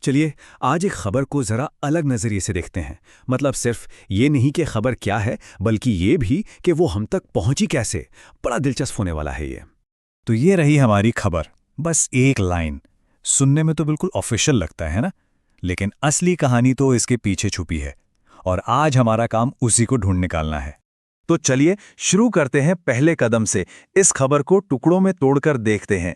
चलिए आज एक खबर को ज़रा अलग नज़रिए से देखते हैं। मतलब सिर्फ ये नहीं कि खबर क्या है, बल्कि ये भी कि वो हम तक पहुंची कैसे। बड़ा दिलचस्प होने वाला है ये। तो ये रही हमारी खबर। बस एक लाइन। सुनने में तो बिल्कुल ऑफिशियल लगता है ना, लेकिन असली कहानी तो इसके पीछे छुपी है। और आज हमारा काम उसी को ढूंढ निकालना है। तो चलिए शुरू करते हैं पहले कदम से। इस खबर को टुकड़ों में तोड़कर देखते हैं।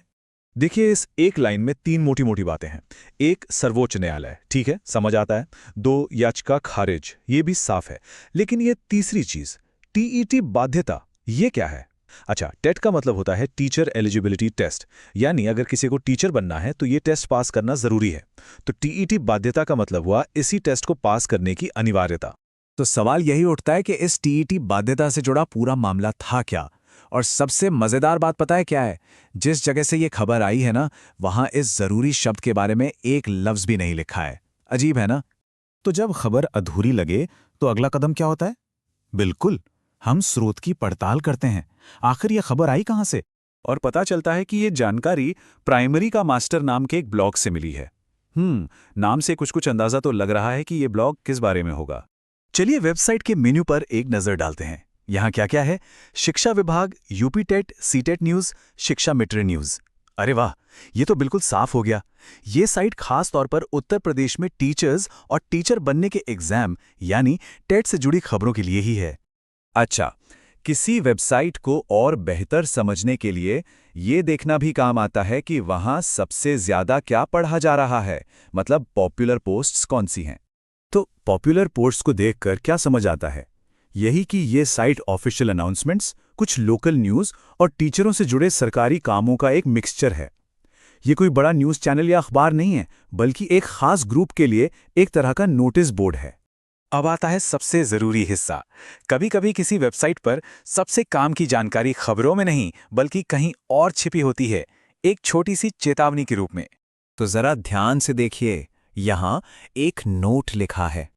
देखिए, इस एक लाइन में तीन मोटी मोटी बातें हैं। एक, सर्वोच्च न्यायालय, ठीक है, समझ आता है। दो, याचिका खारिज, ये भी साफ है। लेकिन ये तीसरी चीज, टीईटी बाध्यता, ये क्या है? अच्छा, टेट का मतलब होता है टीचर एलिजिबिलिटी टेस्ट, यानी अगर किसी को टीचर बनना है तो ये टेस्ट पास करना जरूरी है। तो टीईटी बाध्यता का मतलब हुआ इसी टेस्ट को पास करने की अनिवार्यता। तो सवाल यही उठता है कि इस टीईटी बाध्यता से जुड़ा पूरा मामला था क्या? और सबसे मजेदार बात पता है क्या है? जिस जगह से ये खबर आई है ना, वहां इस जरूरी शब्द के बारे में एक लफ्ज भी नहीं लिखा है। अजीब है ना? तो जब खबर अधूरी लगे तो अगला कदम क्या होता है? बिल्कुल, हम स्रोत की पड़ताल करते हैं। आखिर ये खबर आई कहां से? और पता चलता है कि ये जानकारी प्राइमरी का मास्टर नाम के एक ब्लॉग से मिली है। नाम से कुछ कुछ अंदाजा तो लग रहा है कि ये ब्लॉग किस बारे में होगा। चलिए वेबसाइट के मेन्यू पर एक नजर डालते हैं। यहाँ क्या क्या है? शिक्षा विभाग, यूपी टेट, सीटेट न्यूज, शिक्षा मित्र न्यूज। अरे वाह, ये तो बिल्कुल साफ हो गया। ये साइट खास तौर पर उत्तर प्रदेश में टीचर्स और टीचर बनने के एग्जाम यानी टेट से जुड़ी खबरों के लिए ही है। अच्छा, किसी वेबसाइट को और बेहतर समझने के लिए ये देखना भी काम आता है कि वहाँ सबसे ज्यादा क्या पढ़ा जा रहा है, मतलब पॉपुलर पोस्ट्स कौन सी हैं। तो पॉपुलर पोस्ट्स को देखकर क्या समझ आता है? यही कि ये साइट ऑफिशियल अनाउंसमेंट्स, कुछ लोकल न्यूज़ और टीचरों से जुड़े सरकारी कामों का एक मिक्सचर है। ये कोई बड़ा न्यूज़ चैनल या अखबार नहीं है, बल्कि एक खास ग्रुप के लिए एक तरह का नोटिस बोर्ड है। अब आता है सबसे ज़रूरी हिस्सा। कभी कभी किसी वेबसाइट पर सबसे काम की जानकारी खबरों में नहीं, बल्कि कहीं और छिपी होती है, एक छोटी सी चेतावनी के रूप में। तो ज़रा ध्यान से देखिए, यहाँ एक नोट लिखा है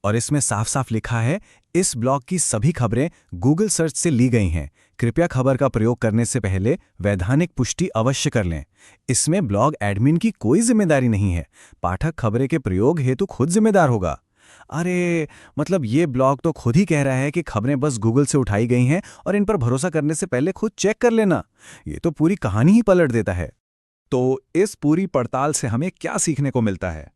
और इसमें साफ साफ लिखा है, इस ब्लॉग की सभी खबरें गूगल सर्च से ली गई हैं। कृपया खबर का प्रयोग करने से पहले वैधानिक पुष्टि अवश्य कर लें। इसमें ब्लॉग एडमिन की कोई जिम्मेदारी नहीं है। पाठक खबरें के प्रयोग हेतु खुद जिम्मेदार होगा। अरे मतलब ये ब्लॉग तो खुद ही कह रहा है कि खबरें बस गूगल से उठाई गई हैं और इन पर भरोसा करने से पहले खुद चेक कर लेना। ये तो पूरी कहानी ही पलट देता है। तो इस पूरी पड़ताल से हमें क्या सीखने को मिलता है?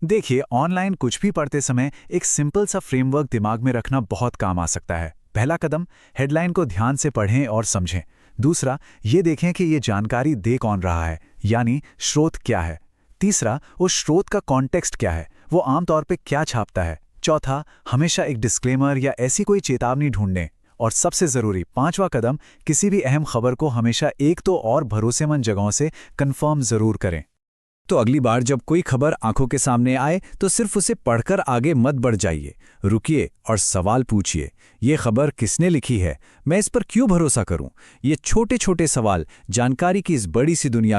देखिए, ऑनलाइन कुछ भी पढ़ते समय एक सिंपल सा फ्रेमवर्क दिमाग में रखना बहुत काम आ सकता है। पहला कदम, हेडलाइन को ध्यान से पढ़ें और समझें। दूसरा, ये देखें कि ये जानकारी दे कौन रहा है, यानी स्रोत क्या है। तीसरा, उस स्रोत का कॉन्टेक्स्ट क्या है, वो आमतौर पे क्या छापता है। चौथा, हमेशा एक डिस्क्लेमर या ऐसी कोई चेतावनी ढूंढें। और सबसे ज़रूरी पांचवा कदम, किसी भी अहम खबर को हमेशा एक तो और भरोसेमंद जगहों से कंफर्म ज़रूर करें। तो अगली बार जब कोई खबर आंखों के सामने आए तो सिर्फ उसे पढ़कर आगे मत बढ़ जाइए। रुकिए और सवाल पूछिए, ये खबर किसने लिखी है, मैं इस पर क्यों भरोसा करूं? ये छोटे छोटे सवाल जानकारी की इस बड़ी सी दुनिया